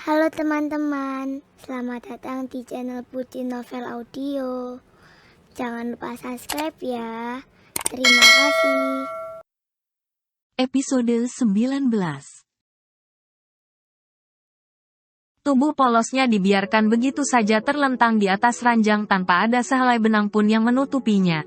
Halo teman-teman, selamat datang di channel Putri Novel Audio. Jangan lupa subscribe ya. Terima kasih. Episode 19. Tubuh polosnya dibiarkan begitu saja terlentang di atas ranjang tanpa ada sehelai benang pun yang menutupinya.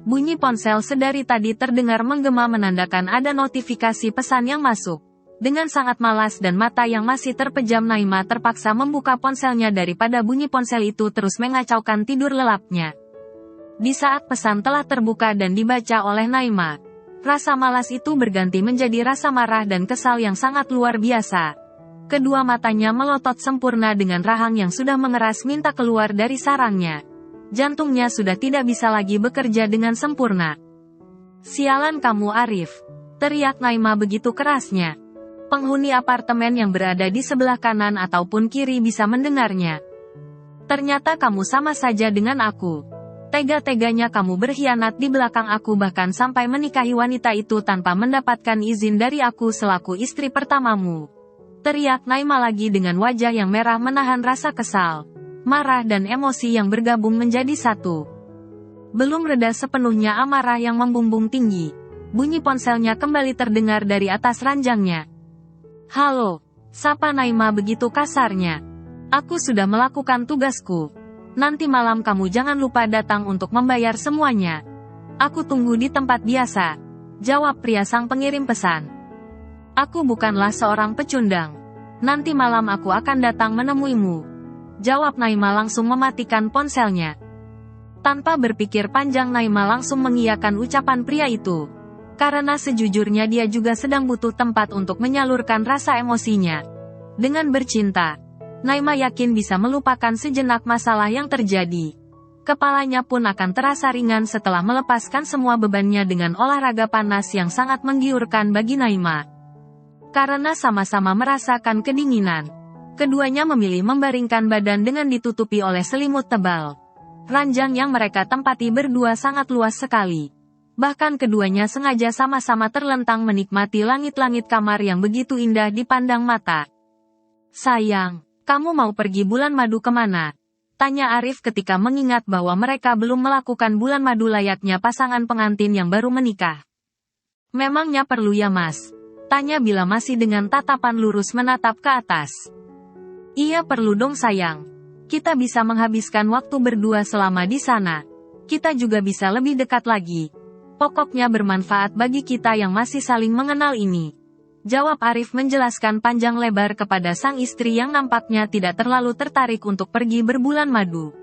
Bunyi ponsel sedari tadi terdengar menggema menandakan ada notifikasi pesan yang masuk. Dengan sangat malas dan mata yang masih terpejam, Naima terpaksa membuka ponselnya daripada bunyi ponsel itu terus mengacaukan tidur lelapnya. Di saat pesan telah terbuka dan dibaca oleh Naima, rasa malas itu berganti menjadi rasa marah dan kesal yang sangat luar biasa. Kedua matanya melotot sempurna dengan rahang yang sudah mengeras minta keluar dari sarangnya. Jantungnya sudah tidak bisa lagi bekerja dengan sempurna. "Sialan kamu Arif!" teriak Naima begitu kerasnya. Penghuni apartemen yang berada di sebelah kanan ataupun kiri bisa mendengarnya. "Ternyata kamu sama saja dengan aku. Tega-teganya kamu berkhianat di belakang aku, bahkan sampai menikahi wanita itu tanpa mendapatkan izin dari aku selaku istri pertamamu," teriak Naima lagi dengan wajah yang merah menahan rasa kesal, marah dan emosi yang bergabung menjadi satu. Belum reda sepenuhnya amarah yang membumbung tinggi, bunyi ponselnya kembali terdengar dari atas ranjangnya. "Halo," sapa Naima begitu kasarnya. "Aku sudah melakukan tugasku. Nanti malam kamu jangan lupa datang untuk membayar semuanya. Aku tunggu di tempat biasa," jawab pria sang pengirim pesan. "Aku bukanlah seorang pecundang. Nanti malam aku akan datang menemuimu," jawab Naima langsung mematikan ponselnya. Tanpa berpikir panjang, Naima langsung mengiyakan ucapan pria itu. Karena sejujurnya dia juga sedang butuh tempat untuk menyalurkan rasa emosinya. Dengan bercinta, Naima yakin bisa melupakan sejenak masalah yang terjadi. Kepalanya pun akan terasa ringan setelah melepaskan semua bebannya dengan olahraga panas yang sangat menggiurkan bagi Naima. Karena sama-sama merasakan kedinginan, keduanya memilih membaringkan badan dengan ditutupi oleh selimut tebal. Ranjang yang mereka tempati berdua sangat luas sekali. Bahkan keduanya sengaja sama-sama terlentang menikmati langit-langit kamar yang begitu indah dipandang mata. "Sayang, kamu mau pergi bulan madu kemana?" tanya Arif ketika mengingat bahwa mereka belum melakukan bulan madu layaknya pasangan pengantin yang baru menikah. "Memangnya perlu ya Mas?" tanya Bila masih dengan tatapan lurus menatap ke atas. "Iya perlu dong sayang. Kita bisa menghabiskan waktu berdua selama di sana. Kita juga bisa lebih dekat lagi. Pokoknya bermanfaat bagi kita yang masih saling mengenal ini," jawab Arif menjelaskan panjang lebar kepada sang istri yang nampaknya tidak terlalu tertarik untuk pergi berbulan madu.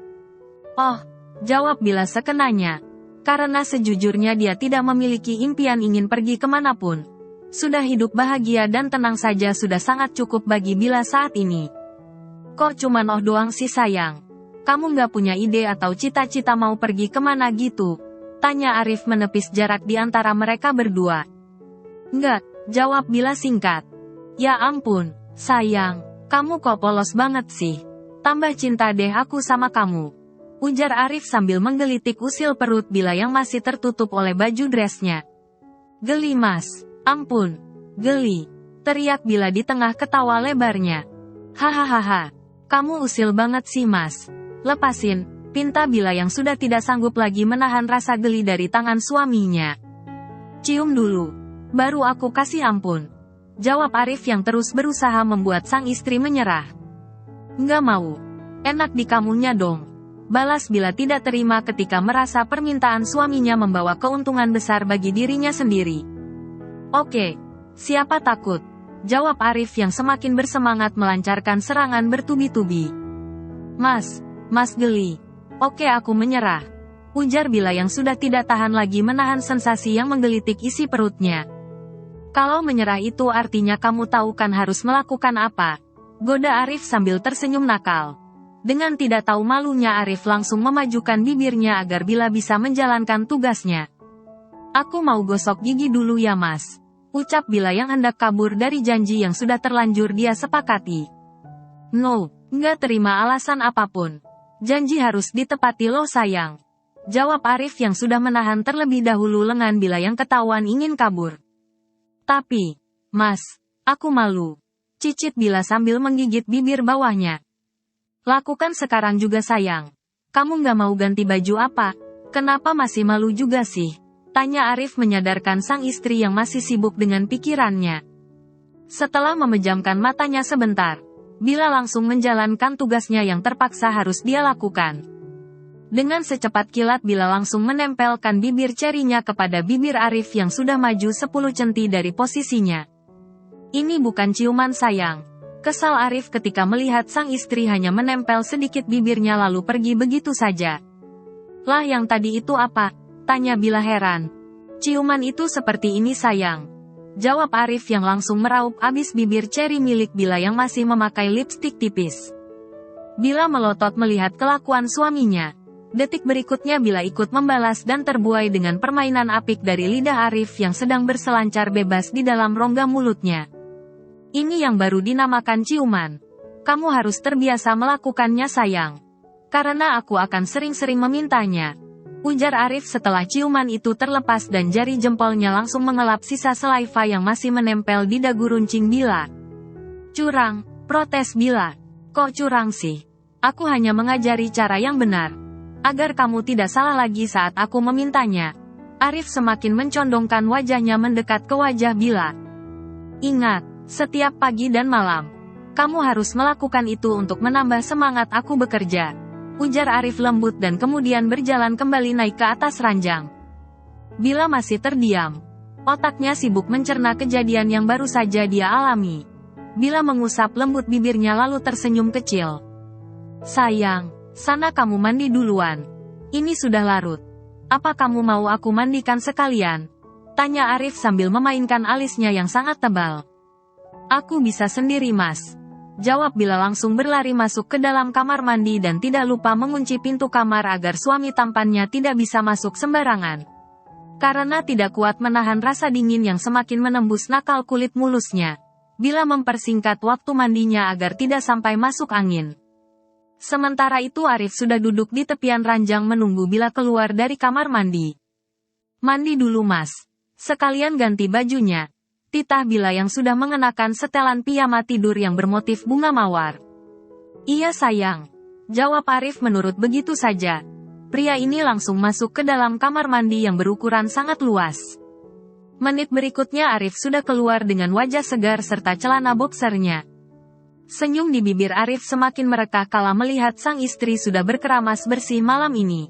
"Oh," jawab Bila sekenanya. Karena sejujurnya dia tidak memiliki impian ingin pergi kemanapun. Sudah hidup bahagia dan tenang saja sudah sangat cukup bagi Bila saat ini. "Kok cuman oh doang sih sayang? Kamu nggak punya ide atau cita-cita mau pergi kemana gitu?" tanya Arif menepis jarak di antara mereka berdua. "Nggak," jawab Bila singkat. "Ya ampun, sayang, kamu kok polos banget sih. Tambah cinta deh aku sama kamu," ujar Arif sambil menggelitik usil perut Bila yang masih tertutup oleh baju dressnya. "Geli Mas, ampun, geli," teriak Bila di tengah ketawa lebarnya. "Hahaha, kamu usil banget sih Mas. Lepasin," pinta Bila yang sudah tidak sanggup lagi menahan rasa geli dari tangan suaminya. "Cium dulu, baru aku kasih ampun," jawab Arif yang terus berusaha membuat sang istri menyerah. "Nggak mau. Enak di kamunya dong," balas Bila tidak terima ketika merasa permintaan suaminya membawa keuntungan besar bagi dirinya sendiri. "Oke, siapa takut," jawab Arif yang semakin bersemangat melancarkan serangan bertubi-tubi. Mas geli." "Oke aku menyerah," ujar Bila yang sudah tidak tahan lagi menahan sensasi yang menggelitik isi perutnya. "Kalau menyerah itu artinya kamu tahu kan harus melakukan apa?" goda Arif sambil tersenyum nakal. Dengan tidak tahu malunya Arif langsung memajukan bibirnya agar Bila bisa menjalankan tugasnya. "Aku mau gosok gigi dulu ya Mas," ucap Bila yang hendak kabur dari janji yang sudah terlanjur dia sepakati. "No, nggak terima alasan apapun. Janji harus ditepati loh sayang," jawab Arif yang sudah menahan terlebih dahulu lengan Bila yang ketahuan ingin kabur. "Tapi, Mas, aku malu," Cicit Bila sambil menggigit bibir bawahnya. Lakukan sekarang juga sayang. Kamu nggak mau ganti baju apa? Kenapa masih malu juga sih? Tanya Arif menyadarkan sang istri yang masih sibuk dengan pikirannya. Setelah memejamkan matanya sebentar, Bila langsung menjalankan tugasnya yang terpaksa harus dia lakukan. Dengan secepat kilat Bila langsung menempelkan bibir cerinya kepada bibir Arif yang sudah maju 10 cm dari posisinya. Ini bukan ciuman sayang. Kesal Arif ketika melihat sang istri hanya menempel sedikit bibirnya lalu pergi begitu saja. Lah yang tadi itu apa? Tanya Bila heran. Ciuman itu seperti ini sayang. Jawab Arif yang langsung meraup abis bibir ceri milik Bila yang masih memakai lipstik tipis. Bila melotot melihat kelakuan suaminya. Detik berikutnya Bila ikut membalas dan terbuai dengan permainan apik dari lidah Arif yang sedang berselancar bebas di dalam rongga mulutnya. Ini yang baru dinamakan ciuman. Kamu harus terbiasa melakukannya sayang. Karena aku akan sering-sering memintanya. Ujar Arif setelah ciuman itu terlepas dan jari jempolnya langsung mengelap sisa saliva yang masih menempel di dagu runcing Bila. Curang, protes Bila. Kok curang sih? Aku hanya mengajari cara yang benar. Agar kamu tidak salah lagi saat aku memintanya. Arif semakin mencondongkan wajahnya mendekat ke wajah Bila. Ingat, setiap pagi dan malam, kamu harus melakukan itu untuk menambah semangat aku bekerja. Ujar Arif lembut dan kemudian berjalan kembali naik ke atas ranjang. Bila masih terdiam, otaknya sibuk mencerna kejadian yang baru saja dia alami. Bila mengusap lembut bibirnya lalu tersenyum kecil. Sayang, sana kamu mandi duluan. Ini sudah larut. Apa kamu mau aku mandikan sekalian? Tanya Arif sambil memainkan alisnya yang sangat tebal. Aku bisa sendiri mas. Jawab Bila langsung berlari masuk ke dalam kamar mandi dan tidak lupa mengunci pintu kamar agar suami tampannya tidak bisa masuk sembarangan. Karena tidak kuat menahan rasa dingin yang semakin menembus nakal kulit mulusnya, Bila mempersingkat waktu mandinya agar tidak sampai masuk angin. Sementara itu Arif sudah duduk di tepian ranjang menunggu Bila keluar dari kamar mandi. Mandi dulu mas. Sekalian ganti bajunya. Titah Bila yang sudah mengenakan setelan piyama tidur yang bermotif bunga mawar. Iya sayang. Jawab Arif menurut begitu saja. Pria ini langsung masuk ke dalam kamar mandi yang berukuran sangat luas. Menit berikutnya Arif sudah keluar dengan wajah segar serta celana boxernya. Senyum di bibir Arif semakin merekah kala melihat sang istri sudah berkeramas bersih malam ini.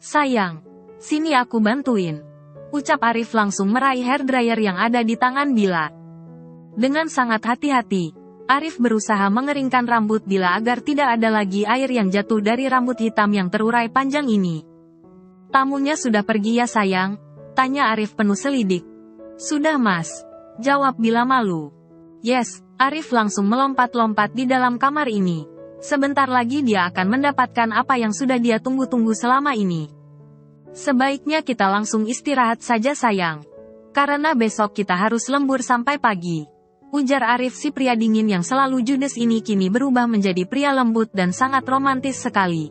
Sayang, sini aku bantuin. Ucap Arif langsung meraih hairdryer yang ada di tangan Bila. Dengan sangat hati-hati, Arif berusaha mengeringkan rambut Bila agar tidak ada lagi air yang jatuh dari rambut hitam yang terurai panjang ini. Tamunya sudah pergi ya sayang? Tanya Arif penuh selidik. Sudah mas. Jawab Bila malu. Yes, Arif langsung melompat-lompat di dalam kamar ini. Sebentar lagi dia akan mendapatkan apa yang sudah dia tunggu-tunggu selama ini. Sebaiknya kita langsung istirahat saja sayang. Karena besok kita harus lembur sampai pagi. Ujar Arif si pria dingin yang selalu judes ini kini berubah menjadi pria lembut dan sangat romantis sekali.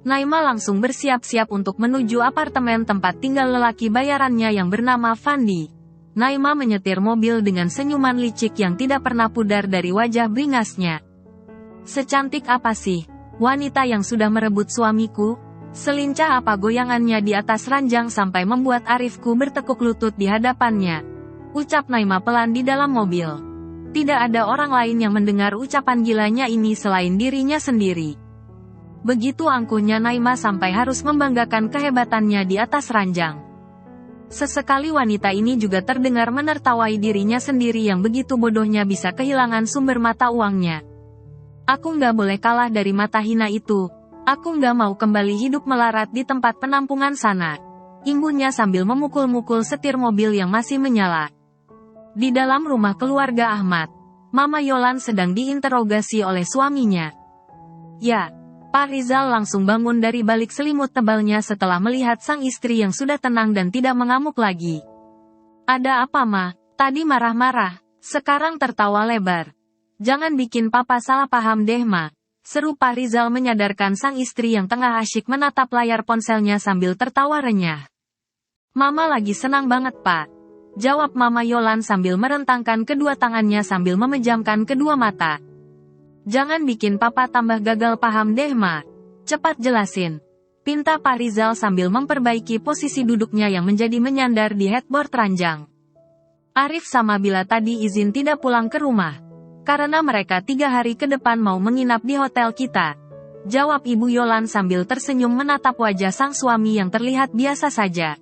Naima langsung bersiap-siap untuk menuju apartemen tempat tinggal lelaki bayarannya yang bernama Fandi. Naima menyetir mobil dengan senyuman licik yang tidak pernah pudar dari wajah beringasnya. Secantik apa sih, wanita yang sudah merebut suamiku? Selincah apa goyangannya di atas ranjang sampai membuat Arifku bertekuk lutut di hadapannya. Ucap Naima pelan di dalam mobil. Tidak ada orang lain yang mendengar ucapan gilanya ini selain dirinya sendiri. Begitu angkuhnya Naima sampai harus membanggakan kehebatannya di atas ranjang. Sesekali wanita ini juga terdengar menertawai dirinya sendiri yang begitu bodohnya bisa kehilangan sumber mata uangnya. Aku nggak boleh kalah dari mata hina itu. Aku nggak mau kembali hidup melarat di tempat penampungan sana. Imbuhnya sambil memukul-mukul setir mobil yang masih menyala. Di dalam rumah keluarga Ahmad, Mama Yolan sedang diinterogasi oleh suaminya. Ya, Pak Rizal langsung bangun dari balik selimut tebalnya setelah melihat sang istri yang sudah tenang dan tidak mengamuk lagi. Ada apa Ma? Tadi marah-marah, sekarang tertawa lebar. Jangan bikin Papa salah paham deh Ma. Seru Pak Rizal menyadarkan sang istri yang tengah asyik menatap layar ponselnya sambil tertawa renyah. Mama lagi senang banget Pak. Jawab Mama Yolan sambil merentangkan kedua tangannya sambil memejamkan kedua mata. Jangan bikin papa tambah gagal paham deh Ma. Cepat jelasin. Pinta Pak Rizal sambil memperbaiki posisi duduknya yang menjadi menyandar di headboard ranjang. Arif sama Bila tadi izin tidak pulang ke rumah. Karena mereka 3 hari ke depan mau menginap di hotel kita. Jawab Ibu Yolan sambil tersenyum menatap wajah sang suami yang terlihat biasa saja.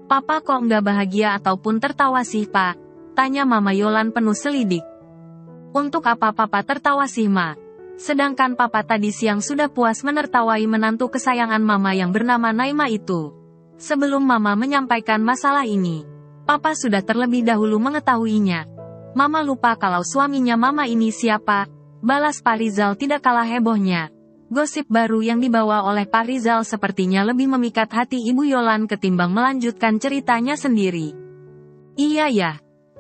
Papa kok nggak bahagia ataupun tertawa sih Pak? Tanya Mama Yolan penuh selidik. Untuk apa Papa tertawa sih Ma? Sedangkan Papa tadi siang sudah puas menertawai menantu kesayangan Mama yang bernama Naima itu. Sebelum Mama menyampaikan masalah ini, Papa sudah terlebih dahulu mengetahuinya. Mama lupa kalau suaminya Mama ini siapa? Balas Pak Rizal tidak kalah hebohnya. Gosip baru yang dibawa oleh Pak Rizal sepertinya lebih memikat hati Ibu Yolan ketimbang melanjutkan ceritanya sendiri. Iya ya,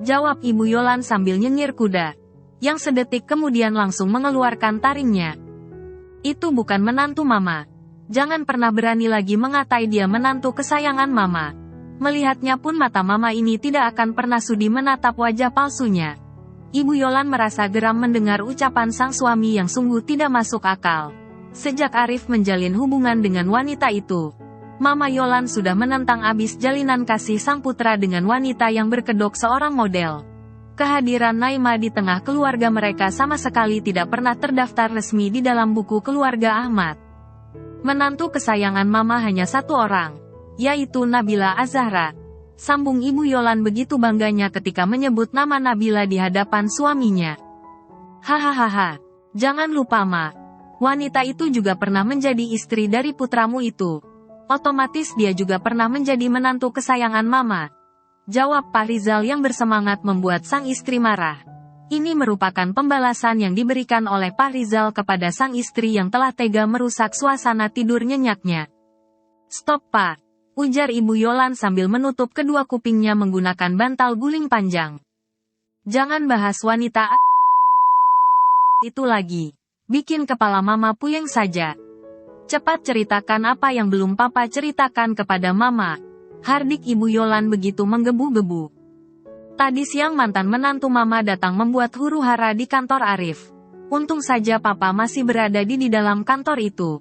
jawab Ibu Yolan sambil nyengir kuda. Yang sedetik kemudian langsung mengeluarkan taringnya. Itu bukan menantu Mama. Jangan pernah berani lagi mengatai dia menantu kesayangan Mama. Melihatnya pun mata Mama ini tidak akan pernah sudi menatap wajah palsunya. Ibu Yolan merasa geram mendengar ucapan sang suami yang sungguh tidak masuk akal. Sejak Arif menjalin hubungan dengan wanita itu, Mama Yolan sudah menentang abis jalinan kasih sang putra dengan wanita yang berkedok seorang model. Kehadiran Naima di tengah keluarga mereka sama sekali tidak pernah terdaftar resmi di dalam buku keluarga Ahmad. Menantu kesayangan Mama hanya satu orang, yaitu Nabila Az-Zahra. Sambung Ibu Yolan begitu bangganya ketika menyebut nama Nabila di hadapan suaminya. Hahaha, jangan lupa Ma, wanita itu juga pernah menjadi istri dari putramu itu. Otomatis dia juga pernah menjadi menantu kesayangan Mama. Jawab Pak Rizal yang bersemangat membuat sang istri marah. Ini merupakan pembalasan yang diberikan oleh Pak Rizal kepada sang istri yang telah tega merusak suasana tidur nyenyaknya. Stop Pak, ujar Ibu Yolan sambil menutup kedua kupingnya menggunakan bantal guling panjang. Jangan bahas wanita itu lagi. Bikin kepala Mama puyeng saja. Cepat ceritakan apa yang belum Papa ceritakan kepada Mama. Hardik Ibu Yolan begitu menggebu-gebu. Tadi siang mantan menantu Mama datang membuat huru-hara di kantor Arif. Untung saja Papa masih berada di dalam kantor itu.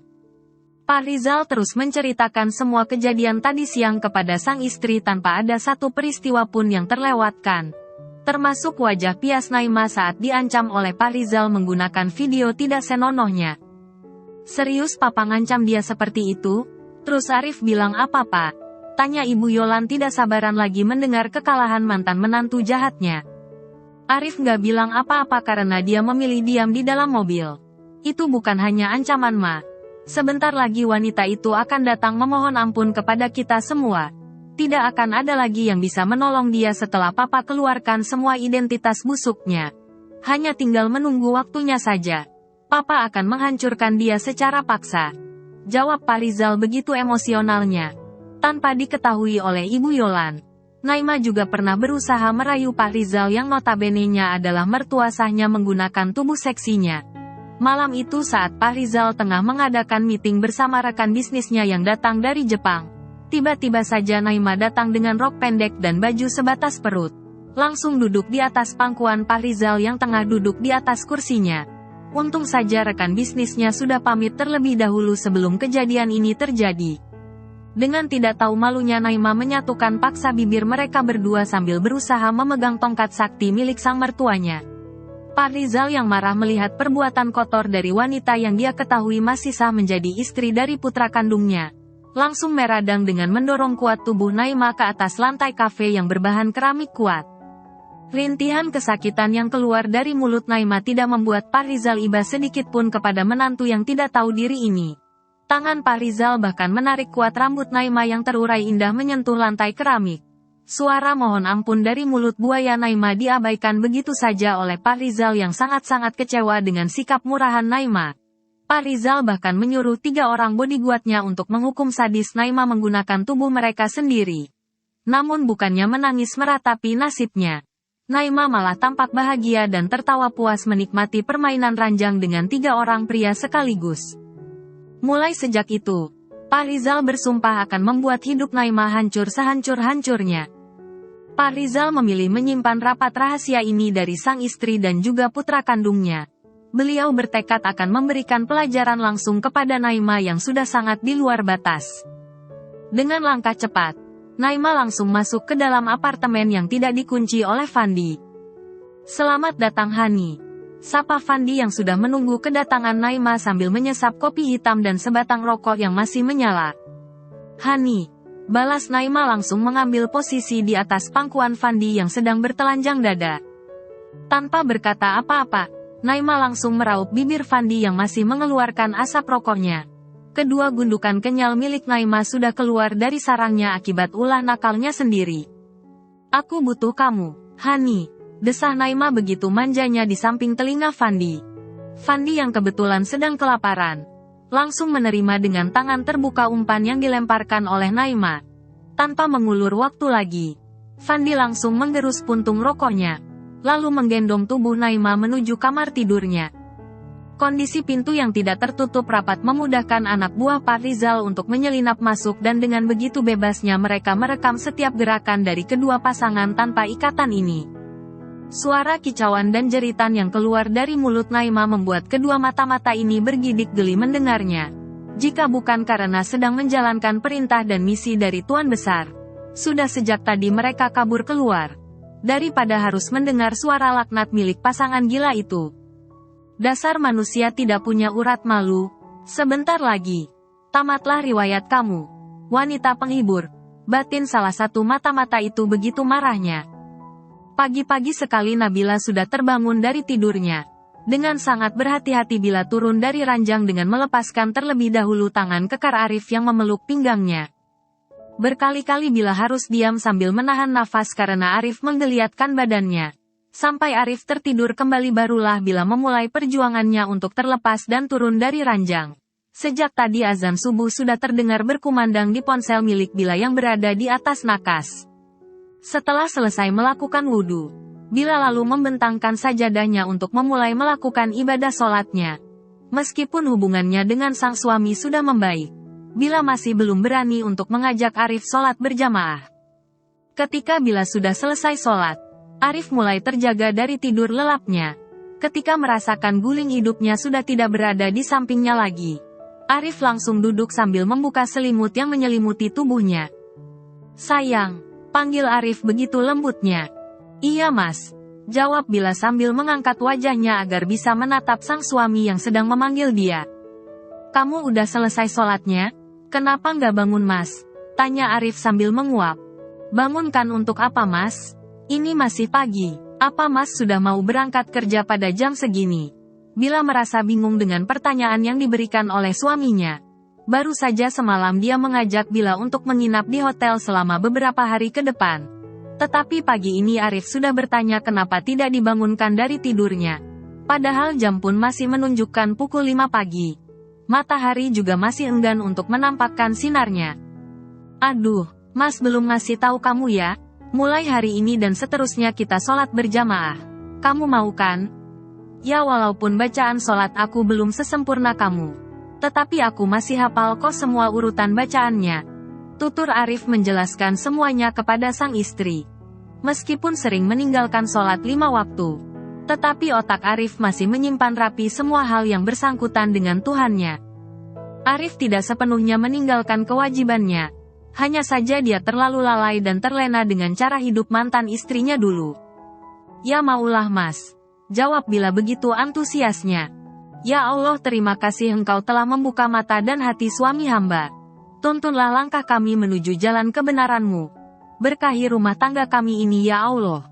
Pak Rizal terus menceritakan semua kejadian tadi siang kepada sang istri tanpa ada satu peristiwa pun yang terlewatkan. Termasuk wajah pias Naima saat diancam oleh Pak Rizal menggunakan video tidak senonohnya. Serius Papa ngancam dia seperti itu? Terus Arif bilang apa Pak? Tanya Ibu Yolan tidak sabaran lagi mendengar kekalahan mantan menantu jahatnya. Arif nggak bilang apa-apa karena dia memilih diam di dalam mobil. Itu bukan hanya ancaman Ma. Sebentar lagi wanita itu akan datang memohon ampun kepada kita semua. Tidak akan ada lagi yang bisa menolong dia setelah Papa keluarkan semua identitas busuknya. Hanya tinggal menunggu waktunya saja. Papa akan menghancurkan dia secara paksa. Jawab Pak Rizal begitu emosionalnya. Tanpa diketahui oleh Ibu Yolan, Naima juga pernah berusaha merayu Pak Rizal yang notabene-nya adalah mertua sahnya menggunakan tubuh seksinya. Malam itu saat Pak Rizal tengah mengadakan meeting bersama rekan bisnisnya yang datang dari Jepang. Tiba-tiba saja Naima datang dengan rok pendek dan baju sebatas perut. Langsung duduk di atas pangkuan Pak Rizal yang tengah duduk di atas kursinya. Untung saja rekan bisnisnya sudah pamit terlebih dahulu sebelum kejadian ini terjadi. Dengan tidak tahu malunya Naima menyatukan paksa bibir mereka berdua sambil berusaha memegang tongkat sakti milik sang mertuanya. Pak Rizal yang marah melihat perbuatan kotor dari wanita yang dia ketahui masih sah menjadi istri dari putra kandungnya. Langsung meradang dengan mendorong kuat tubuh Naima ke atas lantai kafe yang berbahan keramik kuat. Rintihan kesakitan yang keluar dari mulut Naima tidak membuat Pak Rizal iba sedikit pun kepada menantu yang tidak tahu diri ini. Tangan Pak Rizal bahkan menarik kuat rambut Naima yang terurai indah menyentuh lantai keramik. Suara mohon ampun dari mulut buaya Naima diabaikan begitu saja oleh Pak Rizal yang sangat-sangat kecewa dengan sikap murahan Naima. Pak Rizal bahkan menyuruh 3 orang bodyguardnya untuk menghukum sadis Naima menggunakan tubuh mereka sendiri. Namun bukannya menangis meratapi nasibnya. Naima malah tampak bahagia dan tertawa puas menikmati permainan ranjang dengan 3 orang pria sekaligus. Mulai sejak itu, Pak Rizal bersumpah akan membuat hidup Naima hancur sehancur-hancurnya. Pak Rizal memilih menyimpan rapat rahasia ini dari sang istri dan juga putra kandungnya. Beliau bertekad akan memberikan pelajaran langsung kepada Naima yang sudah sangat di luar batas. Dengan langkah cepat, Naima langsung masuk ke dalam apartemen yang tidak dikunci oleh Fandi. "Selamat datang Hani," sapa Fandi yang sudah menunggu kedatangan Naima sambil menyesap kopi hitam dan sebatang rokok yang masih menyala. "Hani," balas Naima langsung mengambil posisi di atas pangkuan Fandi yang sedang bertelanjang dada. Tanpa berkata apa-apa, Naima langsung meraup bibir Fandi yang masih mengeluarkan asap rokoknya. Kedua gundukan kenyal milik Naima sudah keluar dari sarangnya akibat ulah nakalnya sendiri. "Aku butuh kamu, Hani," desah Naima begitu manjanya di samping telinga Fandi. Fandi yang kebetulan sedang kelaparan, langsung menerima dengan tangan terbuka umpan yang dilemparkan oleh Naima. Tanpa mengulur waktu lagi, Fandi langsung menggerus puntung rokoknya, lalu menggendong tubuh Naima menuju kamar tidurnya. Kondisi pintu yang tidak tertutup rapat memudahkan anak buah Pak Rizal untuk menyelinap masuk dan dengan begitu bebasnya mereka merekam setiap gerakan dari kedua pasangan tanpa ikatan ini. Suara kicauan dan jeritan yang keluar dari mulut Naima membuat kedua mata-mata ini bergidik geli mendengarnya. Jika bukan karena sedang menjalankan perintah dan misi dari Tuan Besar, sudah sejak tadi mereka kabur keluar, daripada harus mendengar suara laknat milik pasangan gila itu. Dasar manusia tidak punya urat malu. Sebentar lagi, tamatlah riwayat kamu, wanita penghibur, batin salah satu mata-mata itu begitu marahnya. Pagi-pagi sekali Nabila sudah terbangun dari tidurnya. Dengan sangat berhati-hati Bila turun dari ranjang dengan melepaskan terlebih dahulu tangan kekar Arif yang memeluk pinggangnya. Berkali-kali Bila harus diam sambil menahan nafas karena Arif menggeliatkan badannya. Sampai Arif tertidur kembali barulah Bila memulai perjuangannya untuk terlepas dan turun dari ranjang. Sejak tadi azan subuh sudah terdengar berkumandang di ponsel milik Bila yang berada di atas nakas. Setelah selesai melakukan wudhu, Bila lalu membentangkan sajadahnya untuk memulai melakukan ibadah sholatnya. Meskipun hubungannya dengan sang suami sudah membaik, Bila masih belum berani untuk mengajak Arif sholat berjamaah. Ketika Bila sudah selesai sholat, Arif mulai terjaga dari tidur lelapnya. Ketika merasakan guling hidupnya sudah tidak berada di sampingnya lagi, Arif langsung duduk sambil membuka selimut yang menyelimuti tubuhnya. "Sayang," panggil Arif begitu lembutnya. "Iya mas," jawab Bila sambil mengangkat wajahnya agar bisa menatap sang suami yang sedang memanggil dia. "Kamu udah selesai sholatnya? Kenapa nggak bangun mas?" tanya Arif sambil menguap. "Bangunkan untuk apa mas? Ini masih pagi, apa mas sudah mau berangkat kerja pada jam segini?" Bila merasa bingung dengan pertanyaan yang diberikan oleh suaminya. Baru saja semalam dia mengajak Bila untuk menginap di hotel selama beberapa hari ke depan. Tetapi pagi ini Arif sudah bertanya kenapa tidak dibangunkan dari tidurnya. Padahal jam pun masih menunjukkan pukul 5 pagi. Matahari juga masih enggan untuk menampakkan sinarnya. "Aduh, mas belum ngasih tahu kamu ya? Mulai hari ini dan seterusnya kita sholat berjamaah. Kamu mau kan?" "Ya walaupun bacaan sholat aku belum sesempurna kamu, tetapi aku masih hafal kok semua urutan bacaannya," tutur Arif menjelaskan semuanya kepada sang istri. Meskipun sering meninggalkan sholat 5 waktu, tetapi otak Arif masih menyimpan rapi semua hal yang bersangkutan dengan Tuhannya. Arif tidak sepenuhnya meninggalkan kewajibannya. Hanya saja dia terlalu lalai dan terlena dengan cara hidup mantan istrinya dulu. "Ya maulah mas," jawab Bila begitu antusiasnya. "Ya Allah terima kasih engkau telah membuka mata dan hati suami hamba. Tuntunlah langkah kami menuju jalan kebenaran-Mu. Berkahi rumah tangga kami ini ya Allah."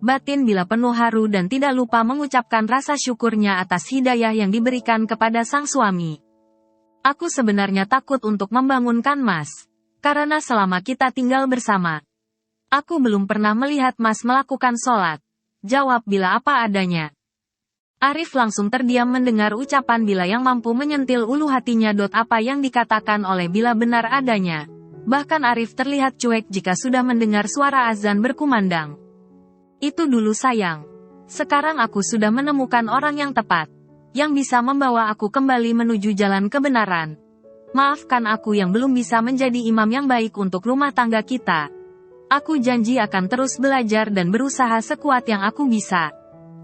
Batin Bila penuh haru dan tidak lupa mengucapkan rasa syukurnya atas hidayah yang diberikan kepada sang suami. "Aku sebenarnya takut untuk membangunkan mas. Karena selama kita tinggal bersama, aku belum pernah melihat mas melakukan sholat," jawab Bila apa adanya. Arif langsung terdiam mendengar ucapan Bila yang mampu menyentil ulu hatinya. Apa yang dikatakan oleh Bila benar adanya. Bahkan Arif terlihat cuek jika sudah mendengar suara azan berkumandang. "Itu dulu sayang. Sekarang aku sudah menemukan orang yang tepat, yang bisa membawa aku kembali menuju jalan kebenaran. Maafkan aku yang belum bisa menjadi imam yang baik untuk rumah tangga kita." Aku janji akan terus belajar dan berusaha sekuat yang aku bisa.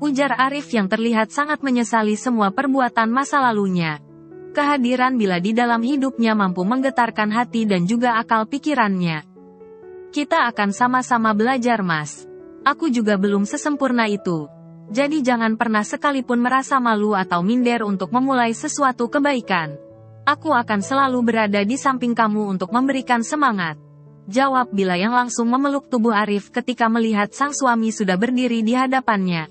Ujar Arif yang terlihat sangat menyesali semua perbuatan masa lalunya. Kehadiran Bila di dalam hidupnya mampu menggetarkan hati dan juga akal pikirannya. Kita akan sama-sama belajar, Mas. Aku juga belum sesempurna itu. Jadi jangan pernah sekalipun merasa malu atau minder untuk memulai sesuatu kebaikan. Aku akan selalu berada di samping kamu untuk memberikan semangat. Jawab Bila yang langsung memeluk tubuh Arif ketika melihat sang suami sudah berdiri di hadapannya.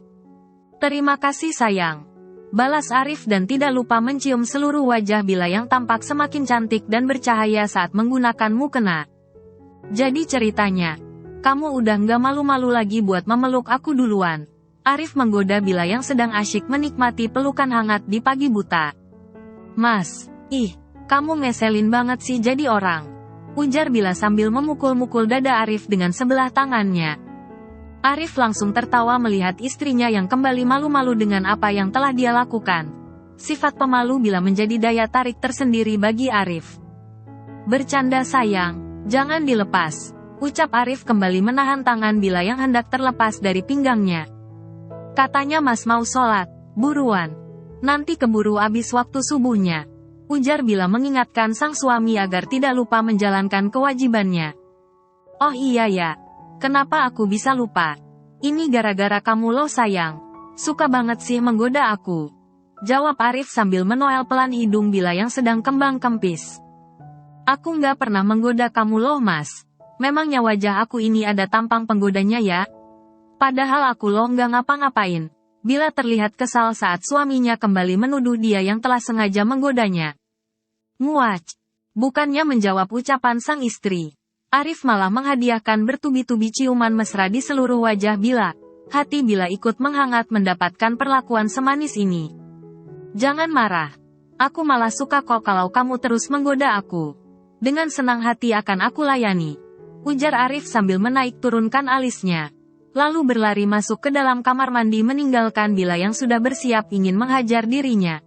Terima kasih sayang. Balas Arif dan tidak lupa mencium seluruh wajah Bila yang tampak semakin cantik dan bercahaya saat menggunakan mukena. Jadi ceritanya, kamu udah nggak malu-malu lagi buat memeluk aku duluan. Arif menggoda Bila yang sedang asyik menikmati pelukan hangat di pagi buta. Mas, kamu ngeselin banget sih jadi orang. Ujar Bila sambil memukul-mukul dada Arif dengan sebelah tangannya. Arif langsung tertawa melihat istrinya yang kembali malu-malu dengan apa yang telah dia lakukan. Sifat pemalu Bila menjadi daya tarik tersendiri bagi Arif. Bercanda sayang, jangan dilepas. Ucap Arif kembali menahan tangan Bila yang hendak terlepas dari pinggangnya. Katanya Mas mau sholat, buruan. Nanti keburu habis waktu subuhnya. Ujar Bila mengingatkan sang suami agar tidak lupa menjalankan kewajibannya. Oh iya ya, kenapa aku bisa lupa? Ini gara-gara kamu loh sayang. Suka banget sih menggoda aku. Jawab Arif sambil menoel pelan hidung Bila yang sedang kembang kempis. Aku nggak pernah menggoda kamu loh Mas. Memangnya wajah aku ini ada tampang penggodanya ya? Padahal aku loh nggak ngapa-ngapain. Bila terlihat kesal saat suaminya kembali menuduh dia yang telah sengaja menggodanya. Nguac. Bukannya menjawab ucapan sang istri. Arif malah menghadiahkan bertubi-tubi ciuman mesra di seluruh wajah Bila. Hati Bila ikut menghangat mendapatkan perlakuan semanis ini. Jangan marah. Aku malah suka kok kalau kamu terus menggoda aku. Dengan senang hati akan aku layani. Ujar Arif sambil menaik turunkan alisnya. Lalu berlari masuk ke dalam kamar mandi meninggalkan Bila yang sudah bersiap ingin menghajar dirinya.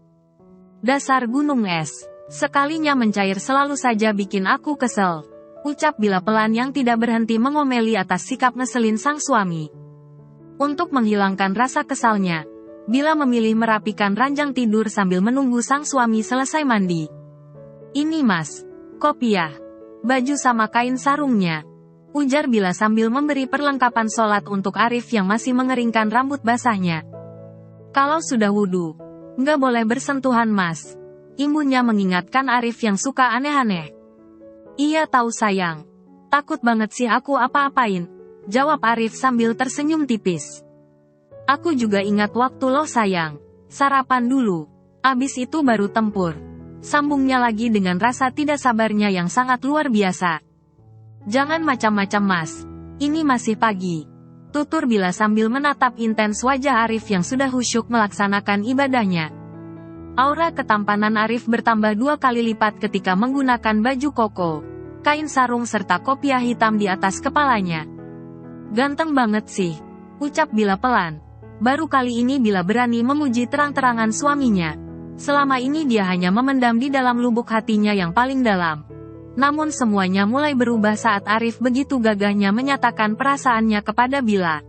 Dasar gunung es. Sekalinya mencair selalu saja bikin aku kesel. Ucap Bila pelan yang tidak berhenti mengomeli atas sikap ngeselin sang suami. Untuk menghilangkan rasa kesalnya, Bila memilih merapikan ranjang tidur sambil menunggu sang suami selesai mandi. Ini Mas, kopiah, baju sama kain sarungnya. Ujar Bila sambil memberi perlengkapan sholat untuk Arif yang masih mengeringkan rambut basahnya. Kalau sudah wudhu, nggak boleh bersentuhan Mas. Ibunya mengingatkan Arif yang suka aneh-aneh. Iya tahu sayang. Takut banget sih aku apa-apain. Jawab Arif sambil tersenyum tipis. Aku juga ingat waktu loh sayang. Sarapan dulu. Abis itu baru tempur. Sambungnya lagi dengan rasa tidak sabarnya yang sangat luar biasa. Jangan macam-macam Mas. Ini masih pagi. Tutur Bila sambil menatap intens wajah Arif yang sudah khusyuk melaksanakan ibadahnya. Aura ketampanan Arif bertambah 2 kali lipat ketika menggunakan baju koko, kain sarung serta kopiah hitam di atas kepalanya. Ganteng banget sih, ucap Bila pelan. Baru kali ini Bila berani memuji terang-terangan suaminya. Selama ini dia hanya memendam di dalam lubuk hatinya yang paling dalam. Namun semuanya mulai berubah saat Arif begitu gagahnya menyatakan perasaannya kepada Bila.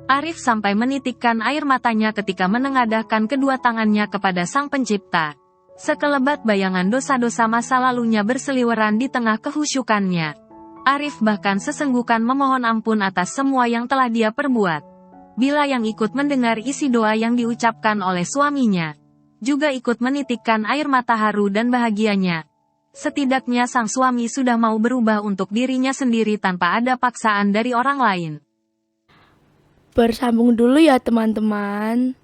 Arif sampai menitikkan air matanya ketika menengadahkan kedua tangannya kepada Sang Pencipta. Sekelebat bayangan dosa-dosa masa lalunya berseliweran di tengah kehusyukannya. Arif bahkan sesenggukan memohon ampun atas semua yang telah dia perbuat. Bila yang ikut mendengar isi doa yang diucapkan oleh suaminya, juga ikut menitikkan air mata haru dan bahagianya. Setidaknya sang suami sudah mau berubah untuk dirinya sendiri tanpa ada paksaan dari orang lain. Bersambung dulu ya teman-teman.